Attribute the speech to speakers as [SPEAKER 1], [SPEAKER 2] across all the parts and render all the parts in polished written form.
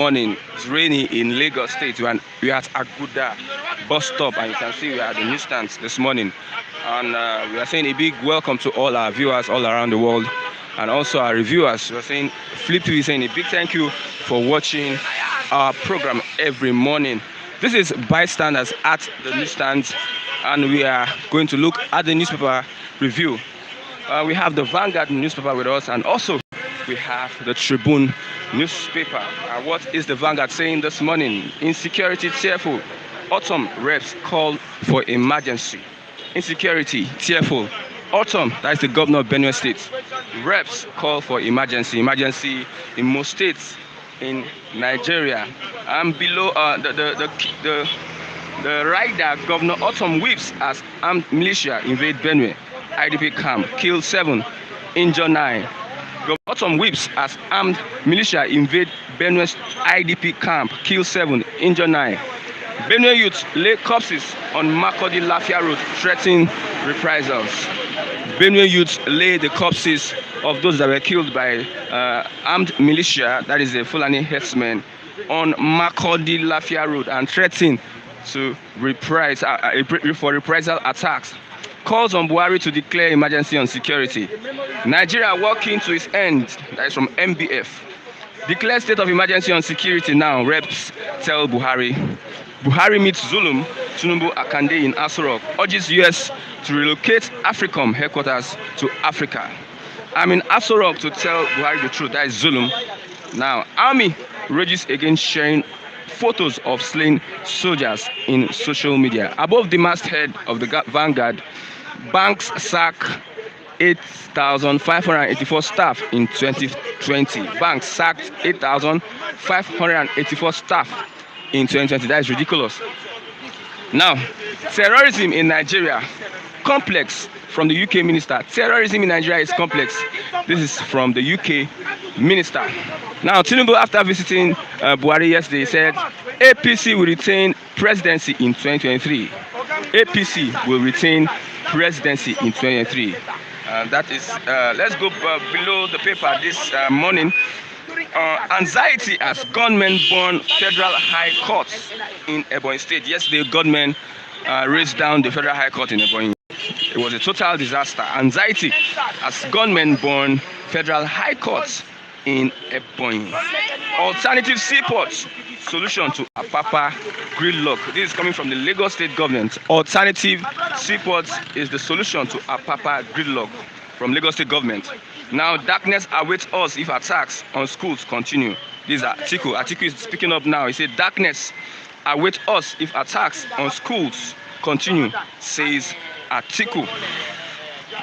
[SPEAKER 1] morning. It's rainy in Lagos State. We are at Aguda bus stop, and you can see we are at the newsstands this morning. And we are saying a big welcome to all our viewers all around the world, and also our reviewers. We are saying Flip TV is saying a big thank you for watching our program every morning. This is bystanders at the newsstands, and we are going to look at the newspaper review. We have the Vanguard newspaper with us, and also we have the Tribune newspaper. What is the Vanguard saying this morning? Insecurity tearful. Ortom reps call for emergency. Insecurity tearful. Ortom, that is the governor of Benue State. Reps call for emergency. Emergency in most states in Nigeria. And below the rider, Governor Ortom whips as armed militia invade Benue. IDP camp, kill 7, injure 9. Governor Ortom whips as armed militia invade Benue's IDP camp, kill 7, injure 9. Benue youth lay corpses on Makurdi Lafia Road, threatening reprisals. Benue youth lay the corpses of those that were killed by armed militia, that is the Fulani herdsmen, on Makurdi Lafia Road and threatening to for reprisal attacks. Calls on Buhari to declare emergency on security. Nigeria working to its end, that is from MBF. Declare state of emergency on security now, reps tell Buhari. Buhari meets Zulum, Tinubu Akande in Aso Rock, urges US to relocate AFRICOM headquarters to Africa. I'm in Aso Rock to tell Buhari the truth, that is Zulum. Now, Army rages against sharing photos of slain soldiers in social media. Above the masthead of the Vanguard, banks sack 8,584 staff in 2020. Banks sacked 8,584 staff in 2020. That is ridiculous. Now, terrorism in Nigeria, complex, from the UK minister. Terrorism in Nigeria is complex. This is from the UK minister. Now, Tinubu, after visiting Buhari yesterday, said APC will retain presidency in 2023. APC will retain presidency in 2023. That is, let's go below the paper this morning. Anxiety as gunmen burn federal high courts in Ebonyi State. Yesterday, gunmen raised down the federal high court in Ebonyi. It was a total disaster. Anxiety as gunmen burn federal high courts in Ebonyi. Alternative seaports solution to Apapa gridlock. This is coming from the Lagos State government. Alternative seaports is the solution to Apapa gridlock from Lagos State government. Now, darkness awaits us if attacks on schools continue. This is Atiku. Atiku is speaking up now. He said, darkness awaits us if attacks on schools continue, says Atiku.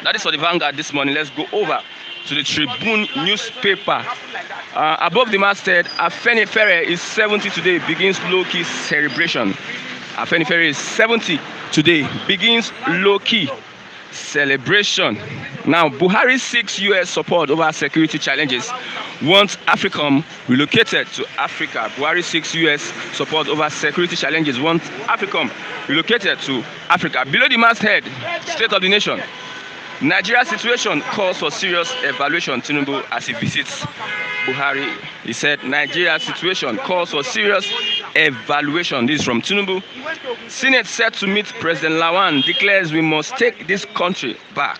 [SPEAKER 1] That is for the Vanguard this morning. Let's go over to the Tribune newspaper. Above the masthead, Afenifere is 70 today, begins low-key celebration. Afenifere is 70 today, begins low-key celebration. Now, Buhari seeks US support over security challenges, wants AFRICOM relocated to Africa. Buhari seeks US support over security challenges, wants AFRICOM relocated to Africa. Below the masthead, State of the Nation. Nigeria situation calls for serious evaluation. Tinubu as he visits Buhari. He said Nigeria situation calls for serious evaluation. This is from Tinubu. Senate set to meet President Lawan, declares we must take this country back.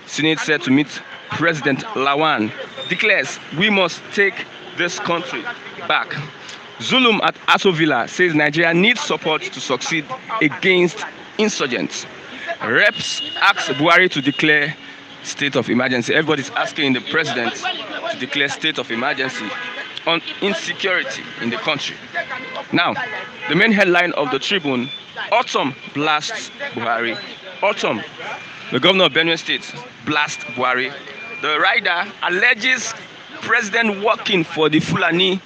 [SPEAKER 1] Senate set to meet President Lawan, declares we must take this country back. Zulum at Aso Villa says Nigeria needs support to succeed against insurgents. Reps ask Buhari to declare state of emergency. Everybody's asking the president to declare state of emergency on insecurity in the country. Now, the main headline of the Tribune, Ortom blasts Buhari. Ortom, the governor of Benue State, blasts Buhari. The rider alleges president working for the Fulani.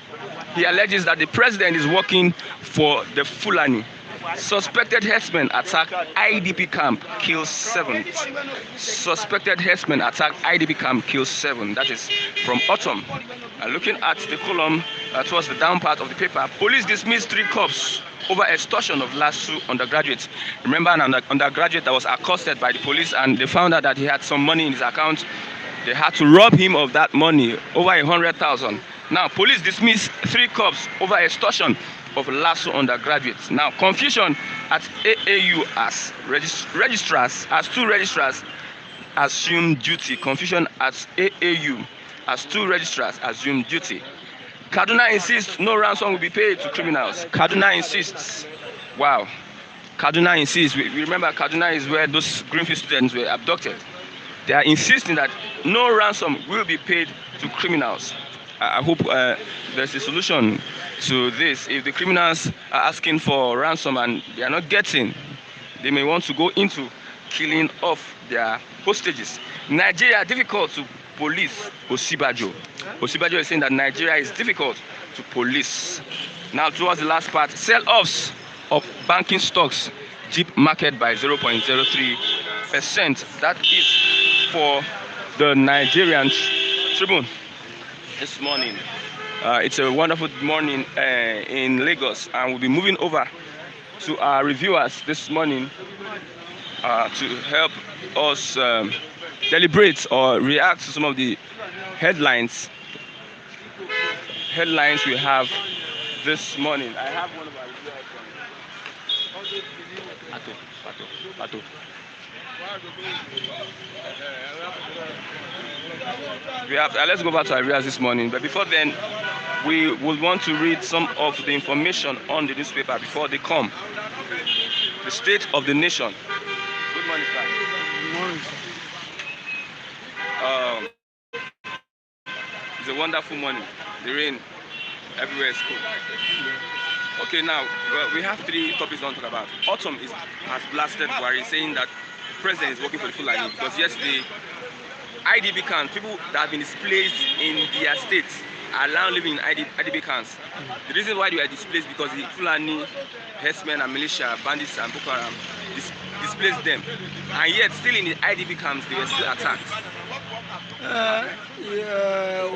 [SPEAKER 1] He alleges that the president is working for the Fulani. Suspected herdsmen attack IDP camp, kills 7. Suspected herdsmen attack IDP camp, kills 7. That is from Ortom. Looking at the column towards the down part of the paper, police dismissed 3 cops over extortion of last 2 undergraduates. Remember an undergraduate that was accosted by the police, and they found out that he had some money in his account. They had to rob him of that money, over 100,000. Now, police dismiss 3 cops over extortion of LASU undergraduates. Now, confusion at AAU as registrars, as 2 registrars assume duty. Confusion at AAU as 2 registrars assume duty. Kaduna insists no ransom will be paid to criminals. Kaduna insists. Wow. Kaduna insists. We remember Kaduna is where those Greenfield students were abducted. They are insisting that no ransom will be paid to criminals. I hope there's a solution to this. If the criminals are asking for ransom and they are not getting, they may want to go into killing off their hostages. Nigeria difficult to police. Osibajo is saying that Nigeria is difficult to police. Now towards the last part, sell-offs of banking stocks dip market by 0.03%. That is for the Nigerian Tribune this morning. It's a wonderful morning in Lagos, and we'll be moving over to our reviewers this morning to help us deliberate or react to some of the headlines we have this morning. I have one of our reviewers from Pato. We have let's go back to our reviewers this morning, but before then we will want to read some of the information on the newspaper before they come. The state of the nation. Good morning, sir.
[SPEAKER 2] Good morning, sir.
[SPEAKER 1] It's a wonderful morning. The rain everywhere is cool. Okay, now we have 3 topics I want to talk about. Ortom has blasted Buhari, saying that the president is working for the Fulani because yesterday IDB camps, people that have been displaced in their states, are now living in IDB camps. The reason why they were displaced because the Fulani herdsmen and militia, bandits and Boko Haram displaced them, and yet still in the IDB camps they were still attacked.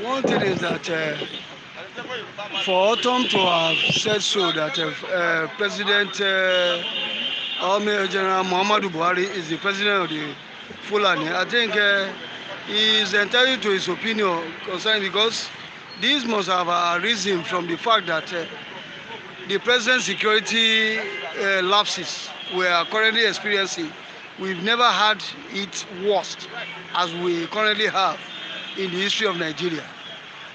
[SPEAKER 2] One thing is that for Ortom to have said so that President Army General Muhammadu Buhari is the president of the Fulani, I think he is entitled to his opinion concerning, because this must have arisen from the fact that the president's security lapses we are currently experiencing. We've never had it worst as we currently have in the history of Nigeria.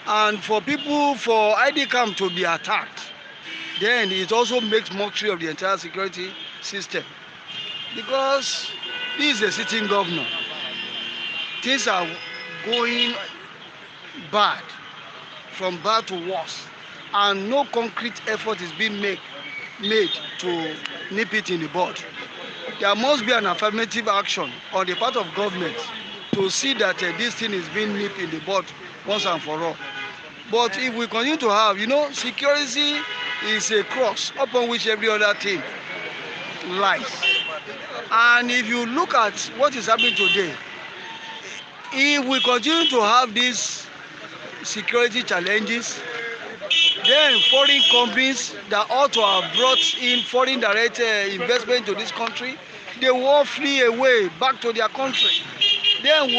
[SPEAKER 2] And for ID camp to be attacked, then it also makes mockery of the entire security system. Because this is a sitting governor. Things are going bad, from bad to worse, and no concrete effort is being made to nip it in the bud. There must be an affirmative action on the part of government to see that this thing is being nipped in the bud once and for all. But if we continue to have, security is a cross upon which every other thing lies. And if you look at what is happening today, if we continue to have these security challenges, then foreign companies that ought to have brought in foreign direct investment to this country, they will all flee away back to their country. Then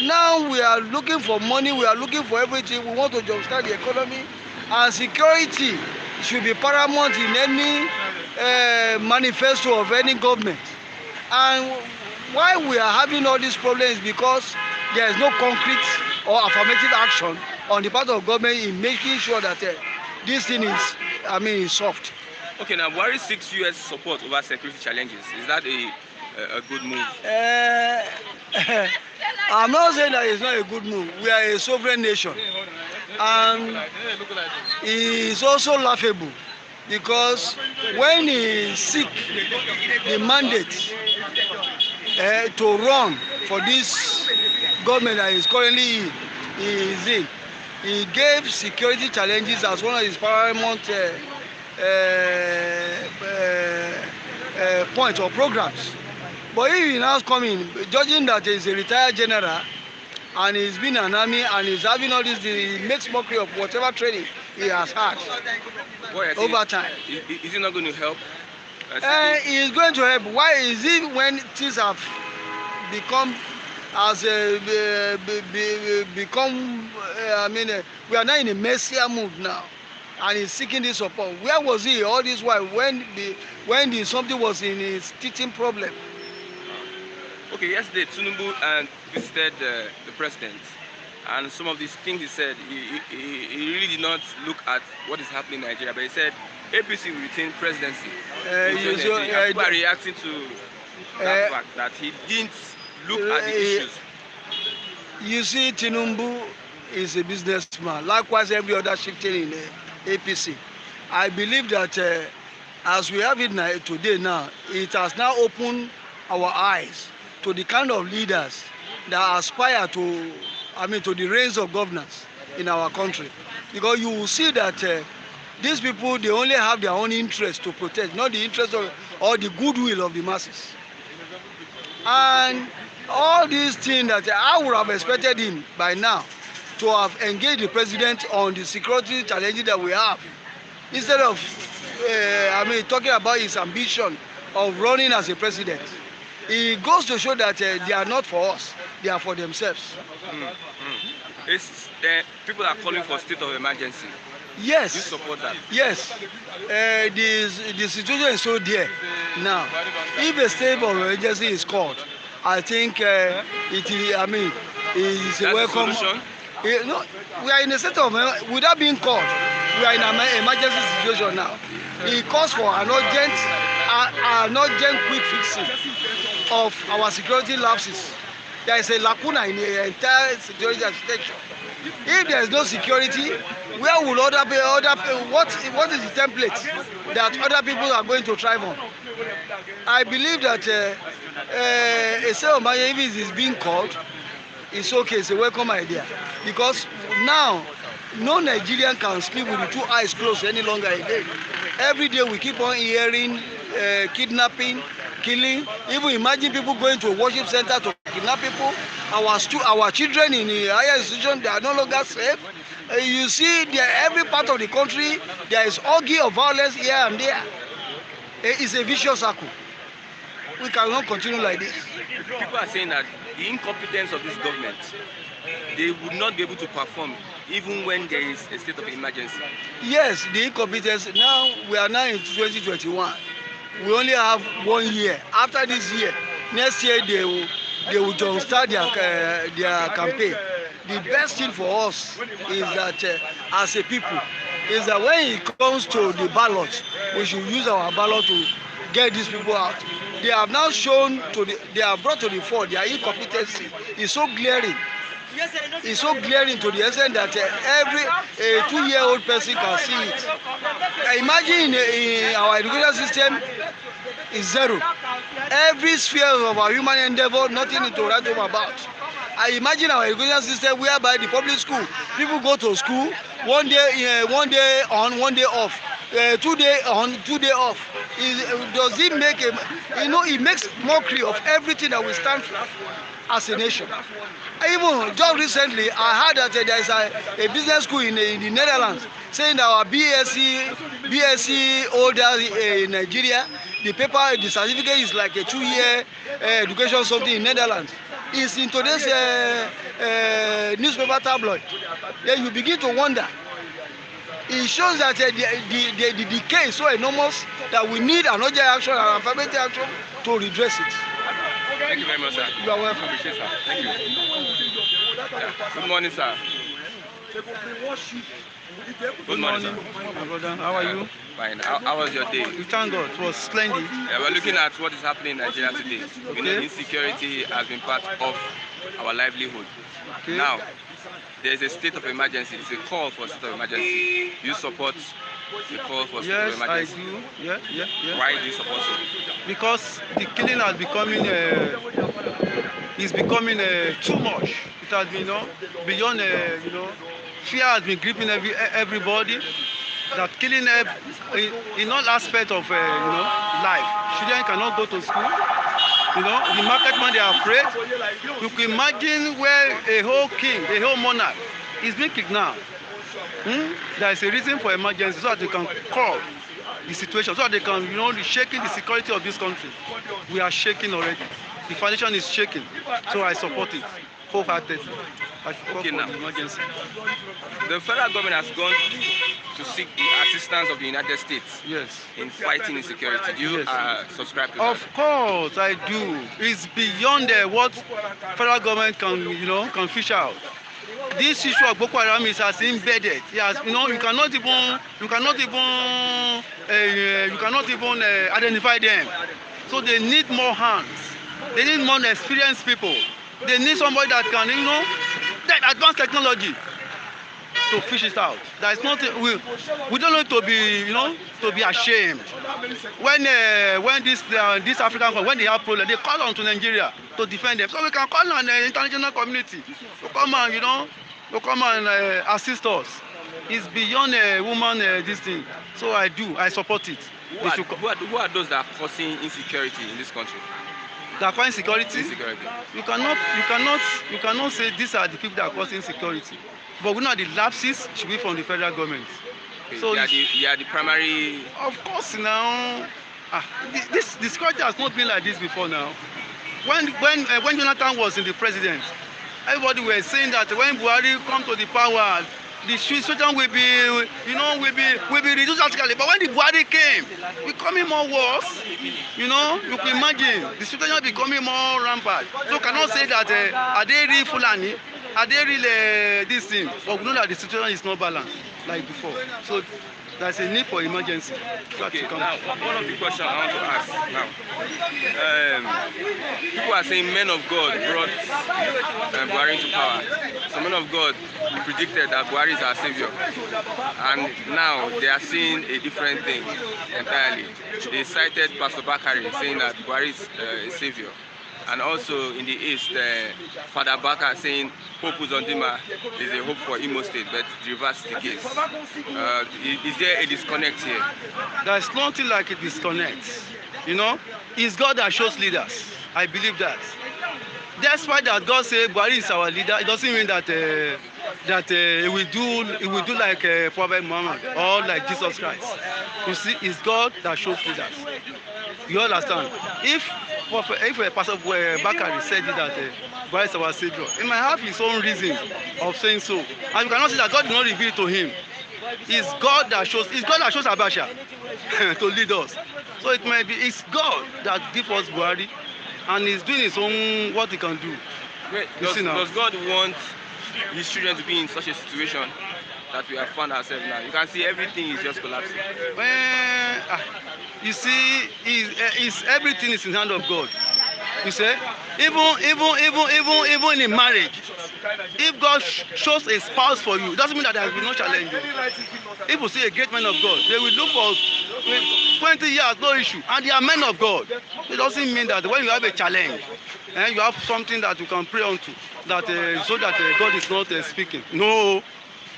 [SPEAKER 2] now we are looking for money, we are looking for everything, we want to jumpstart the economy, and security should be paramount in any manifesto of any government. And why we are having all these problems is because there is no concrete or affirmative action on the part of government in making sure that this thing is soft.
[SPEAKER 1] Okay, now Buhari seeks U.S. support over security challenges. Is that a good move?
[SPEAKER 2] I'm not saying that it's not a good move. We are a sovereign nation, and it's also laughable because when he seek the mandate to run for this government that is currently in, he gave security challenges as one of his paramount points or programs. But if he now coming, judging that he's a retired general and he's been an army and he's having all this, he makes mockery of whatever training he has had over time.
[SPEAKER 1] Is he not going to help?
[SPEAKER 2] He's going to help. Why is it when things have become has become, we are now in a messier mood now, and he's seeking this support. Where was he all this while when something was in his teaching problem?
[SPEAKER 1] Okay, yesterday Tinubu visited the president, and some of these things he said, he really did not look at what is happening in Nigeria, but he said APC will retain presidency. People are reacting to that fact that he didn't look at the issues.
[SPEAKER 2] You see, Tinubu is a businessman. Likewise, every other shifting in APC. I believe that as we have it today now, it has now opened our eyes to the kind of leaders that aspire to the reins of governance in our country. Because you will see that these people, they only have their own interest to protect, not the interest of or the goodwill of the masses. And all these things that I would have expected him by now to have engaged the president on the security challenges that we have, instead of talking about his ambition of running as a president. It goes to show that they are not for us, they are for themselves.
[SPEAKER 1] People are calling for state of emergency.
[SPEAKER 2] Yes.
[SPEAKER 1] You support that?
[SPEAKER 2] Yes. The situation is so dear now. If a state of emergency is called, I think it is a welcome.
[SPEAKER 1] Solution?
[SPEAKER 2] No, we are in a state of, without being called, we are in an emergency situation now. It calls for an urgent quick fixing of our security lapses. There is a lacuna in the entire security architecture. If there is no security, where will what is the template that other people are going to thrive on? I believe that a state of emergency, if it is being called, it's okay, it's a welcome idea. Because now, no Nigerian can sleep with the two eyes closed any longer again. Every day we keep on hearing kidnapping, killing. Even imagine people going to a worship center to kidnap people. Our children in the higher institution, they are no longer safe. You see, every part of the country, there is orgy of violence here and there. It's a vicious circle. We cannot continue like this.
[SPEAKER 1] People are saying that the incompetence of this government, they would not be able to perform even when there is a state of emergency.
[SPEAKER 2] Yes, the incompetence. Now we are now in 2021. We only have 1 year. After this year, next year they will just start their campaign. The best thing for us is that as a people, is that when it comes to the ballot, we should use our ballot to get these people out. They have now they have brought to the fore their incompetency is so glaring. It's so glaring to the extent that every 2-year-old person can see it. Imagine in our education system is zero. Every sphere of our human endeavor, nothing to write home about. I imagine our education system whereby the public school, people go to school, 1 day on, 1 day off. 2 day on, 2 day off. Does it make it makes mockery of everything that we stand for as a nation. Even just recently, I heard that there is a business school in the Netherlands saying that our BSc holders in Nigeria, the certificate is like a 2-year education something in Netherlands. It's in today's newspaper tabloid. Then you begin to wonder. It shows that the decay is so enormous that we need an urgent action and affirmative action to redress it.
[SPEAKER 1] Thank you very much, sir.
[SPEAKER 2] You are welcome.
[SPEAKER 1] Appreciate it, sir. Thank you. Good morning, sir. Good morning, sir.
[SPEAKER 3] My brother, how are you?
[SPEAKER 1] Fine. How was your day?
[SPEAKER 3] We thank God. It was splendid.
[SPEAKER 1] Yeah, we're looking at what is happening in Nigeria today.
[SPEAKER 3] Okay.
[SPEAKER 1] You know, insecurity has been part of our livelihood.
[SPEAKER 3] Okay.
[SPEAKER 1] Now, there is a state of emergency. It's a call for a state of emergency. You support the call for a state of emergency?
[SPEAKER 3] Yes, I do. Yeah.
[SPEAKER 1] Why do you support it?
[SPEAKER 3] Because the killing has becoming too much. It has been beyond fear has been gripping everybody. That killing in all aspects of life. Children cannot go to school. The market man, they are afraid. You can imagine where a whole king, a whole monarch is being kidnapped. There is a reason for emergency so that they can call the situation, so that they can, shaking the security of this country. We are shaking already. The foundation is shaking, so I support it wholeheartedly. I support
[SPEAKER 1] Okay,
[SPEAKER 3] for
[SPEAKER 1] now.
[SPEAKER 3] the emergency.
[SPEAKER 1] The federal government has gone to seek the assistance of the United States
[SPEAKER 3] Yes.
[SPEAKER 1] in fighting insecurity. Do you
[SPEAKER 3] Yes.
[SPEAKER 1] subscribe to
[SPEAKER 3] Of
[SPEAKER 1] that?
[SPEAKER 3] course, I do. It's beyond what federal government can fish out. This issue of Boko Haram is as embedded. Yes, you cannot even identify them. So they need more hands. They need more experienced people. They need somebody that can that advanced technology to fish it out. There is nothing we don't need to be to be ashamed. When this African country, when they have problem, they call on to Nigeria to defend them. So we can call on the international community to come and assist us. It's beyond woman this thing. So I support it.
[SPEAKER 1] Who are those that are causing insecurity in this country?
[SPEAKER 3] They are causing insecurity.
[SPEAKER 1] Insecurity.
[SPEAKER 3] You cannot say these are the people that are causing insecurity. But we know the lapses should be from the federal government.
[SPEAKER 1] Okay,
[SPEAKER 3] So
[SPEAKER 1] they are the primary.
[SPEAKER 3] of course now, this security has not been like this before now. When Jonathan was in the president, everybody were saying that when Buhari come to the power, the situation will be reduced drastically. But when the Buhari came, becoming more worse. You can imagine the situation becoming more rampant. So cannot say that are they real Fulani? Are they really this thing? But we know that the situation is not balanced like before. So there's a need for emergency.
[SPEAKER 1] Okay, now one of the questions I want to ask now. People are saying men of God brought Buhari into power. Some men of God predicted that Buhari is our savior, and now they are seeing a different thing entirely. They cited Pastor Bakari saying that Buhari is a savior, and also in the east, Father Baka saying Hope Uzondima is a hope for Imo State, but the reverse is the case. Is there a disconnect here?
[SPEAKER 3] There's nothing like a disconnect. It's God that shows leaders. I believe that. Despite that God say Buhari is our leader, it doesn't mean that he will do like Prophet Muhammad or like Jesus Christ. You see, it's God that shows leaders. You understand? If Pastor Bakari said it that Buhari is our savior, he might have his own reason of saying so, and you cannot say that God did not reveal it to him. It's God that shows Abacha to lead us. So it's God that gives us Buhari, and he's doing his own what he can do.
[SPEAKER 1] Wait, does God want his children to be in such a situation that we have found ourselves now? You can see everything is just collapsing.
[SPEAKER 3] You see, everything is in the hand of God. You say, even in marriage, if God shows a spouse for you, it doesn't mean that there will be no challenge. If you see a great man of God, they will look for 20 years, no issue, and they are men of God. It doesn't mean that when you have a challenge, you have something that you can pray onto, that so that God is not speaking. No.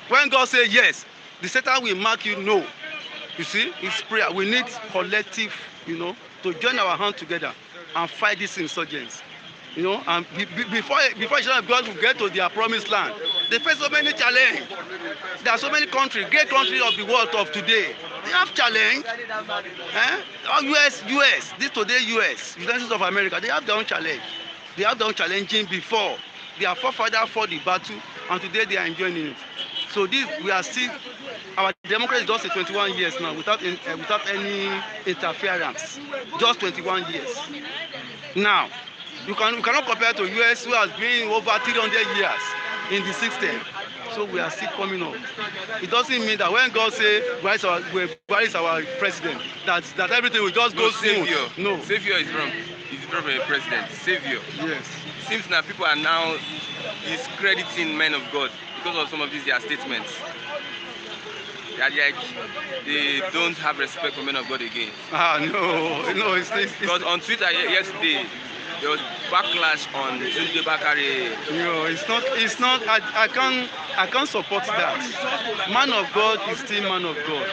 [SPEAKER 3] When God says yes, the Satan will mark you no. You see, it's prayer. We need collective, to join our hands together and fight these insurgents. And before God will get to their promised land, they face so many challenges. There are so many countries, great countries of the world of today. They have challenge. US, this today US, United States of America, they have their own challenge. They have their own challenging before. Their forefathers fought the battle, and today they are enjoying it. So we are still, our democracy is just 21 years now without any interference. Just 21 years. Now, you cannot compare to US, who has been over 300 years in the system. So we are still coming up. It doesn't mean that when God says Buhari is our president, that everything will just go smooth. No.
[SPEAKER 1] Savior is from a president. Savior.
[SPEAKER 3] Yes.
[SPEAKER 1] It seems now people are now discrediting men of God because of some of their statements. They don't have respect for men of God again.
[SPEAKER 3] No. It's
[SPEAKER 1] because on Twitter yesterday, there was backlash on Tunde Bakare.
[SPEAKER 3] No, it's not. I can't support that. Man of God is still man of God.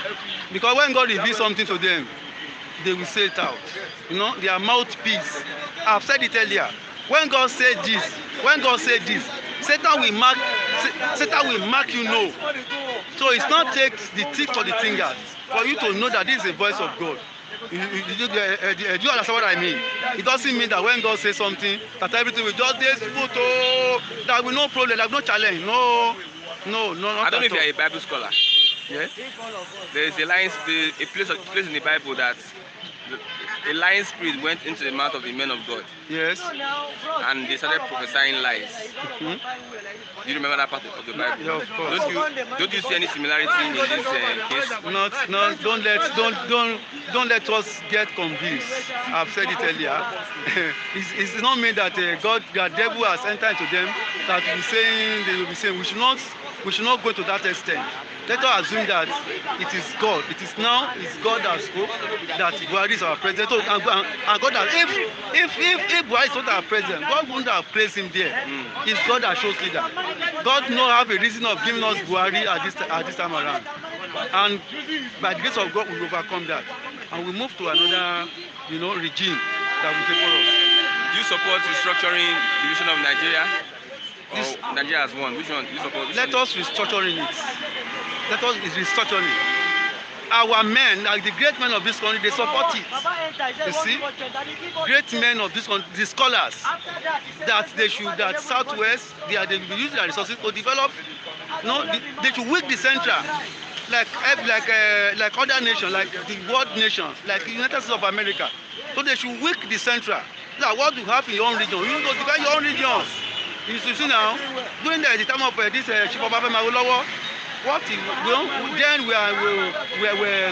[SPEAKER 3] Because when God reveals something to them, they will say it out. Their mouthpiece. I've said it earlier. When God said this, Satan will mark you no. So it's not take the tip for the fingers for you to know that this is the voice of God. Do you understand what I mean? It doesn't mean that when God says something, that everything will just dey smooth. Oh, there will be no problem, there will be no challenge. No, no, no,
[SPEAKER 1] I
[SPEAKER 3] not
[SPEAKER 1] don't know
[SPEAKER 3] at
[SPEAKER 1] if
[SPEAKER 3] all.
[SPEAKER 1] you're a Bible scholar.
[SPEAKER 3] Yeah.
[SPEAKER 1] There is a line, a place in the Bible that a lying spirit went into the mouth of the men of God,
[SPEAKER 3] Yes.
[SPEAKER 1] and they started prophesying lies.
[SPEAKER 3] Hmm?
[SPEAKER 1] Do you remember that part of the Bible?
[SPEAKER 3] Yeah, of course.
[SPEAKER 1] Don't you see any similarity in this case?
[SPEAKER 3] Not, don't let us get convinced. I've said it earlier. It's not mean that God, that devil has entered into them, that will be saying they will be saying we should not go to that extent. Let us assume that it is God. It is now it's God that spoke that Buhari is our president. So, and God that if Buhari is not our president, God wouldn't have placed him there. It's God that shows leader. God no have a reason of giving us Buhari at this time around. And by the grace of God, we will overcome that. And we move to another, regime that will favor us.
[SPEAKER 1] Do you support restructuring the vision of Nigeria? Or Nigeria as one? Which one do you support?
[SPEAKER 3] Let us restructuring it. Let us restructuring it. Our men, like the great men of this country, they support it. You see, great men of this country, the scholars, that Southwest, they will be using their resources to develop. They should weak the central, like other nations, like the world nations, like the United States of America. So they should weak the central. Like what you have in your own region, you need to defend your own regions. You see now, during the time of this Chief Obafemi Awolowo, then we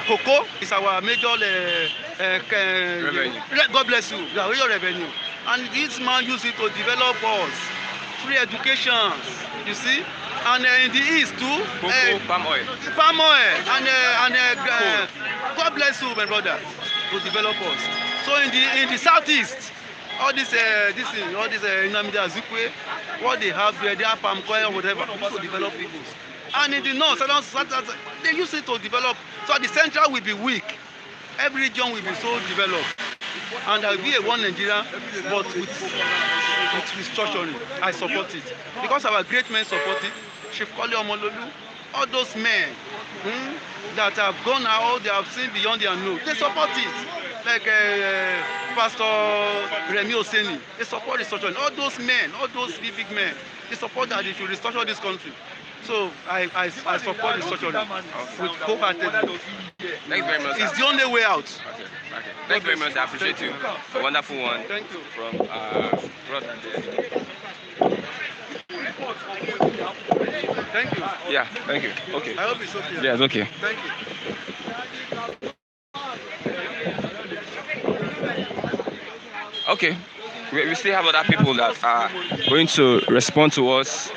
[SPEAKER 3] cocoa is our major
[SPEAKER 1] revenue.
[SPEAKER 3] God bless you, the major revenue. And this man used it to develop us, free education, you see. And in the east too,
[SPEAKER 1] palm oil,
[SPEAKER 3] and God bless you, my brother, to develop us. So in the southeast, all this Nnamdi Azikiwe, what they have there, they have palm oil or whatever, to develop people. And in the north, they use it to develop. So the central will be weak. Every region will be so developed. And there will be a one Nigeria, but with restructuring. I support it. Because our great men support it. Chief Kole Omololu, all those men that have gone out, they have seen beyond their nose. They support it. Like Pastor Remi Oseni, they support restructuring. All those men, all those big men, they support that they should restructure this country. So I support restructuring with wholeheartedly.
[SPEAKER 1] Thank you very much.
[SPEAKER 3] It's the only way out.
[SPEAKER 1] Okay. Thank you very much. I appreciate you. A wonderful one.
[SPEAKER 3] Thank you.
[SPEAKER 1] From brother there.
[SPEAKER 3] Thank you.
[SPEAKER 1] Yeah, thank you. Okay.
[SPEAKER 3] I hope it's okay.
[SPEAKER 1] Yeah, it's okay.
[SPEAKER 3] Thank you.
[SPEAKER 1] Okay. We still have other people that are going to respond to us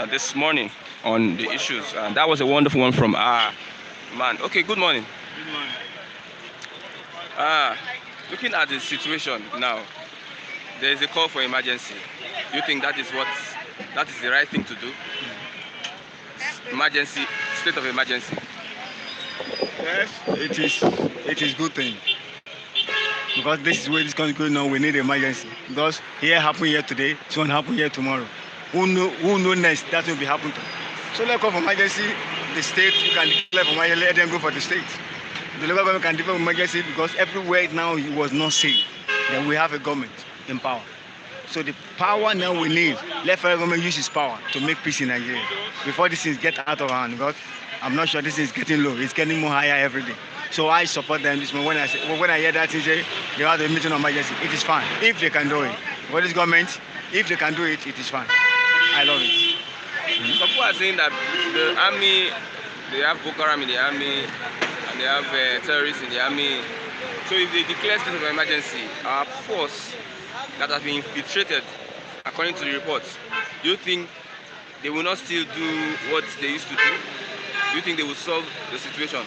[SPEAKER 1] this morning on the issues. And that was a wonderful one from man. Okay, good morning.
[SPEAKER 4] Good morning.
[SPEAKER 1] Looking at the situation now, there is a call for emergency. Do you think that is the right thing to do? Emergency, state of emergency.
[SPEAKER 4] Yes, it is good thing. Because this is where this country is going on, we need emergency. Because here happen here today, it's going to happen here tomorrow. Who know next that will be happening to? So let's call for emergency. The state can declare for emergency, let them go for the state. The local government can declare for emergency because everywhere now it was not safe. Then we have a government in power. So the power now we need, let federal government use its power to make peace in Nigeria before this things get out of hand. Because I'm not sure this is getting low. It's getting more higher every day. So I support them this morning. When I hear that thing say they have a meeting on emergency, it is fine if they can do it. For this government, if they can do it, it is fine. I love it.
[SPEAKER 1] Some people are saying that the army, they have Boko Haram in the army, and they have terrorists in the army. So if they declare state of emergency, our force that has been infiltrated, according to the reports, do you think they will not still do what they used to do? Do you think they will solve the situation?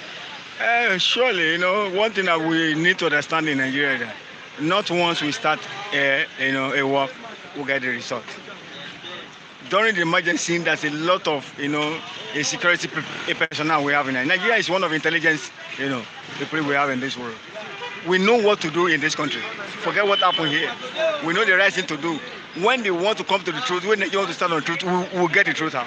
[SPEAKER 4] Surely, one thing that we need to understand in Nigeria is that not once we start a work, we get the result. During the emergency, there's a lot of, a security personnel we have in Nigeria. Nigeria is one of intelligence, people we have in this world. We know what to do in this country. Forget what happened here. We know the right thing to do. When they want to come to the truth, when they want to stand on the truth, we'll get the truth out.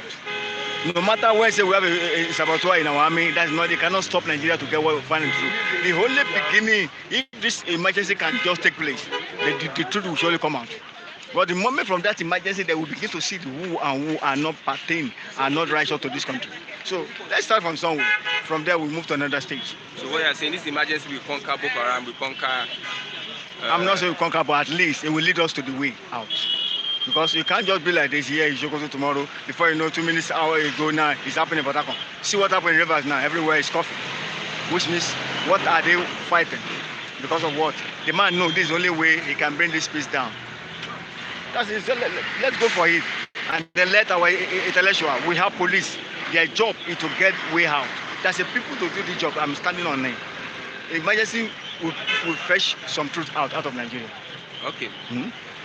[SPEAKER 4] No matter when say we have a saboteur in our army, that's not, they cannot stop Nigeria to get what we find through. The only beginning, if this emergency can just take place, the truth will surely come out. But the moment from that emergency, they will begin to see who and who are not pertain, are not righteous to this country. So let's start from somewhere. From there, we move to another stage.
[SPEAKER 1] So what you're saying, this emergency will conquer Boko Haram, will conquer...
[SPEAKER 4] I'm not saying we conquer, but at least it will lead us to the way out. Because you can't just be like this here in Sokoto tomorrow. Before you know, 2 minutes hour ago now, it's happening in Port Harcourt. See what happened in rivers now. Everywhere is coughing. Which means, what are they fighting? Because of what? The man knows this is the only way he can bring this peace down. That's it. So let's go for it. And then let our intellectual, we have police. Their job is to get way out. That's the people to do the job. I'm standing on them. Emergency will fetch some truth out of Nigeria.
[SPEAKER 1] Okay.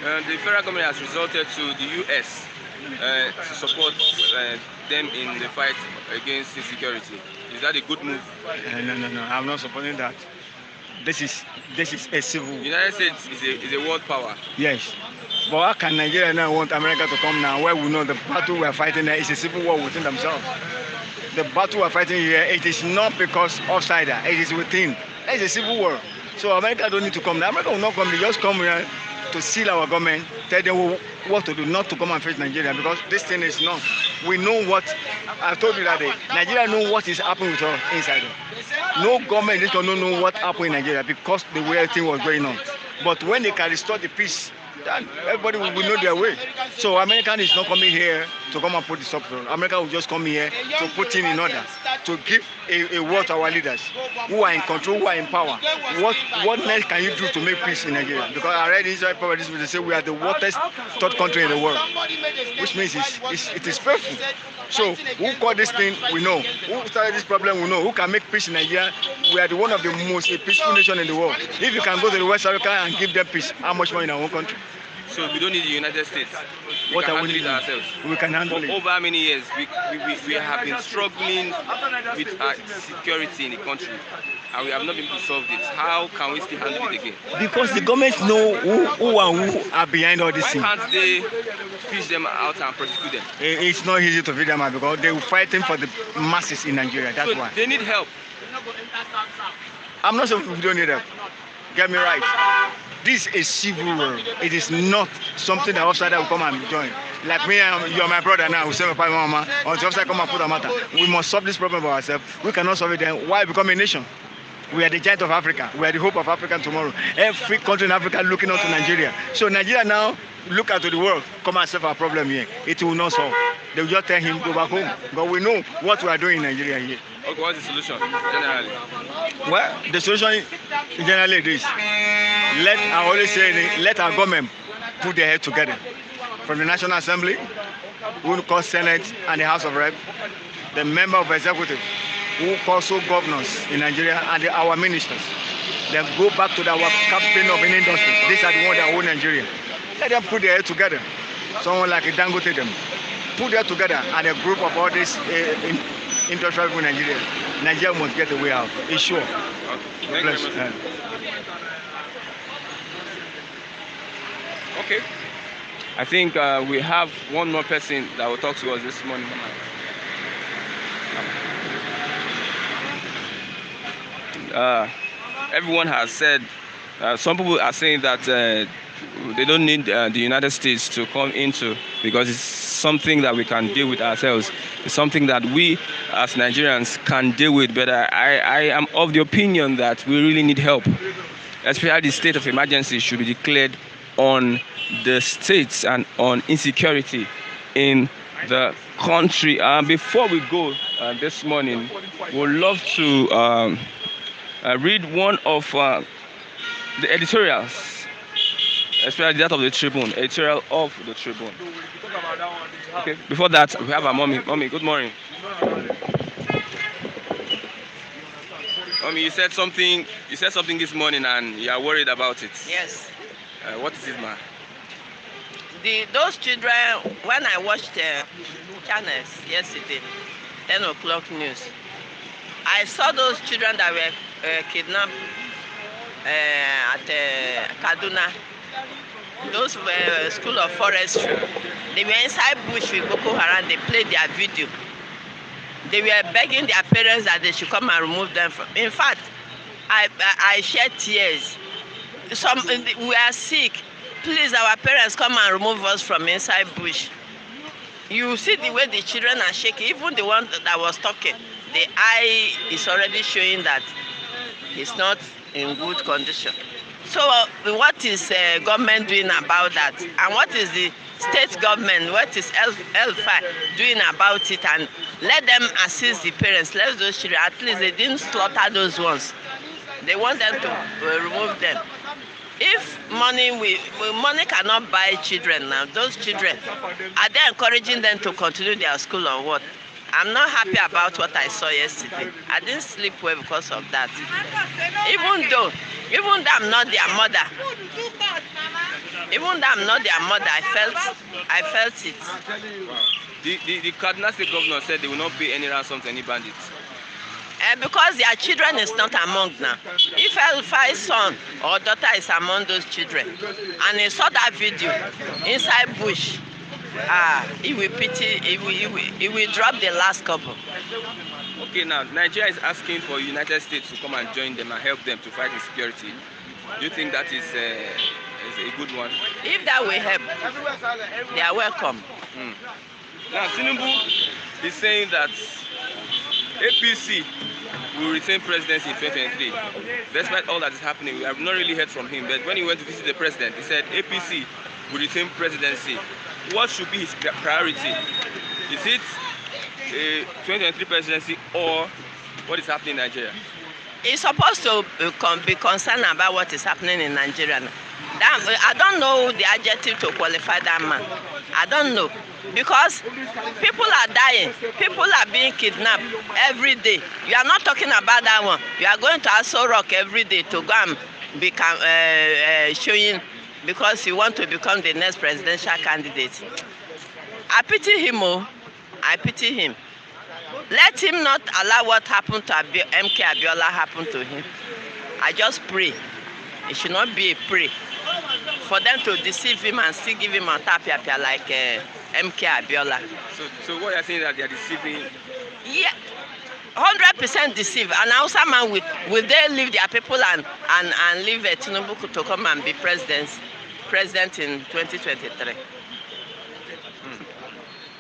[SPEAKER 1] The federal government has resorted to the US to support them in the fight against insecurity. Is that a good move?
[SPEAKER 4] No. I'm not supporting that. This is a civil.
[SPEAKER 1] The United States is a world power.
[SPEAKER 4] Yes. But how can Nigeria now want America to come now where we know the battle we are fighting there is a civil war within themselves? The battle we are fighting here, it is not because outsider, it is within. It's a civil war. So America don't need to come. America will not come. They just come here to seal our government, tell them what to do, not to come and face Nigeria, because this thing is not. We know what, I told you that day, Nigeria know what is happening with us inside. No government in this country don't know what happened in Nigeria because the way everything was going on. But when they can restore the peace, then everybody will know their way. So American is not coming here to come and put this up. America will just come here to put in order, to give a word to our leaders who are in control, who are in power. What next can you do to make peace in Nigeria? Because I read inside properties they say we are the wettest third country in the world, which means it is painful. So who caused this thing, we know. Who started this problem, we know. Who can make peace in Nigeria? We are one of the most peaceful nations in the world. If you can go to the West Africa and give them peace, how much more in our own country?
[SPEAKER 1] So we don't need the United States.
[SPEAKER 4] What
[SPEAKER 1] can
[SPEAKER 4] are we
[SPEAKER 1] handle it ourselves.
[SPEAKER 4] We can handle it.
[SPEAKER 1] Over many years, we have been struggling with security in the country, and we have not been able to solve it. How can we still handle it again?
[SPEAKER 4] Because the government know who are behind all this thing.
[SPEAKER 1] Why can't they fish them out and prosecute them?
[SPEAKER 4] It's not easy to feed them out because they will fighting for the masses in Nigeria. That's why.
[SPEAKER 1] They need help.
[SPEAKER 4] I'm not saying we don't need help. Get me right. This is civil war. It is not something that outsider will come and join. Like me, you are my brother now. We say my mama. Until outside come and put a matter. We must solve this problem by ourselves. We cannot solve it then. Why become a nation? We are the giant of Africa. We are the hope of Africa tomorrow. Every country in Africa looking out to Nigeria. So Nigeria now look out to the world. Come and solve our problem here. It will not solve. They will just tell him go back home. But we know what we are doing in Nigeria here.
[SPEAKER 1] Okay, what's the solution generally?
[SPEAKER 4] Well, the solution generally is this. I always say, let our government put their head together. From the National Assembly, who call Senate and the House of Rep, the member of executive, who also governors in Nigeria, and our ministers. Then go back to our captain of an industry. These are the ones that own Nigeria. Let them put their head together. Someone like Dangote them. Put their together and a group of all these industrial people in Nigeria. Nigeria must get the way out. It's sure.
[SPEAKER 1] Thank you very much. Okay. I think we have one more person that will talk to us this morning. Everyone has said, some people are saying that they don't need the United States to come into, because it's something that we can deal with ourselves. It's something that we as Nigerians can deal with. But I am of the opinion that we really need help. Especially the state of emergency should be declared on the states and on insecurity in the country. Before we go this morning, we'd love to read one of the editorials, especially that of the Tribune, editorial of the Tribune. Okay. Before that, we have our mommy. Mommy, good morning. Mommy, you said something this morning, and you are worried about it.
[SPEAKER 5] Yes.
[SPEAKER 1] What is it, ma?
[SPEAKER 5] Those children, when I watched channels yesterday, 10 o'clock news, I saw those children that were kidnapped at Kaduna. Those were school of forestry. They were inside bush with Boko Haram. They played their video. they were begging their parents that they should come and remove them from. In fact, I shed tears. We are sick. Please, our parents, come and remove us from inside bush. You see the way the children are shaking. Even the one that was talking, the eye is already showing that he's not in good condition. So what is government doing about that? And what is the state government, what is L5 doing about it? And let them assist the parents, let those children, at least they didn't slaughter those ones. They want them to remove them. If money cannot buy children now, those children, are they encouraging them to continue their school or what? I'm not happy about what I saw yesterday. I didn't sleep well because of that. Even though I'm not their mother, I felt it.
[SPEAKER 1] Wow. The Kaduna State governor said they will not pay any ransom to any bandits.
[SPEAKER 5] Because their children is not among now. If L5's son or daughter is among those children, and he saw that video inside bush, he will pity, he will drop the last couple.
[SPEAKER 1] Okay, now Nigeria is asking for United States to come and join them and help them to fight insecurity. Do you think that is a good one?
[SPEAKER 5] If that will help, they are welcome.
[SPEAKER 1] Now Tinubu is saying that APC will retain presidency in 2023. Despite all that is happening, we have not really heard from him. But when he went to visit the president, he said APC will retain presidency. What should be his priority? Is it a 2023 presidency or what is happening in Nigeria?
[SPEAKER 5] He's supposed to be concerned about what is happening in Nigeria. I don't know the adjective to qualify that man. I don't know. Because people are dying, people are being kidnapped every day. You are not talking about that one. You are going to Aso Rock every day to go and become showing because you want to become the next presidential candidate. I pity him, I pity him. Let him not allow what happened to MK Abiola happen to him. I just pray. It should not be a pray for them to deceive him and still give him a tapia like MK Abiola.
[SPEAKER 1] So what you are saying that they are deceiving?
[SPEAKER 5] Yeah, 100% deceive. And Hausa man will they leave their people and leave Tinubu to come and be president in 2023?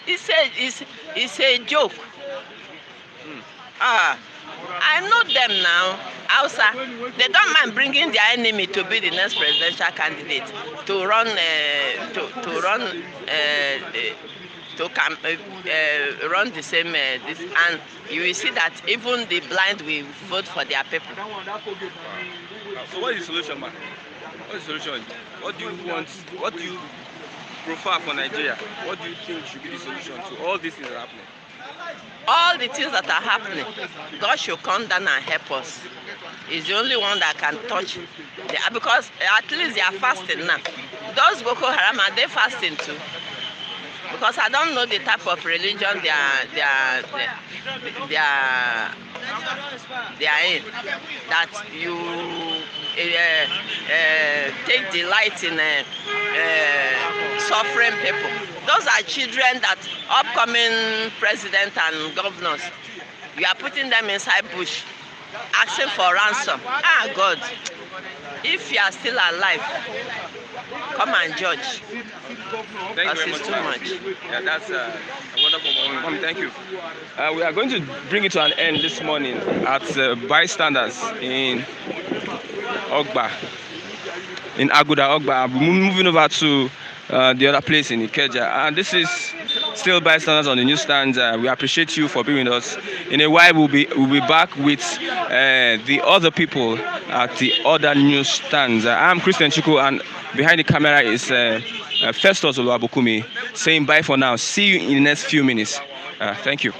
[SPEAKER 5] It's a joke. I know them now. Hausa, they don't mind bringing their enemy to be the next presidential candidate to run run the same this, and you will see that even the blind will vote for their people.
[SPEAKER 1] So what is the solution, man? What is the solution? What do you want? What do you prefer for Nigeria? What do you think should be the solution to all these things that are happening?
[SPEAKER 5] All the things that are happening, God should come down and help us. He's the only one that can touch because at least they are fasting now. Those Boko Haram, are they fasting too? Because I don't know the type of religion they are in. That you take delight in suffering people. Those are children that upcoming president and governors, you are putting them inside bush, asking for ransom. God, if you are still alive, come and judge.
[SPEAKER 1] Thank you very
[SPEAKER 5] too much.
[SPEAKER 1] Yeah, that's a wonderful moment. Thank you. We are going to bring it to an end this morning at bystanders in Ogba, in Aguda Ogba. We're moving over to the other place in Ikeja, and this is still bystanders on the newsstands. We appreciate you for being with us. In a while, we'll be back with the other people at the other newsstands. I'm Christian Chuku, and behind the camera is Festus Oluwabukumi saying bye for now. See you in the next few minutes. Thank you.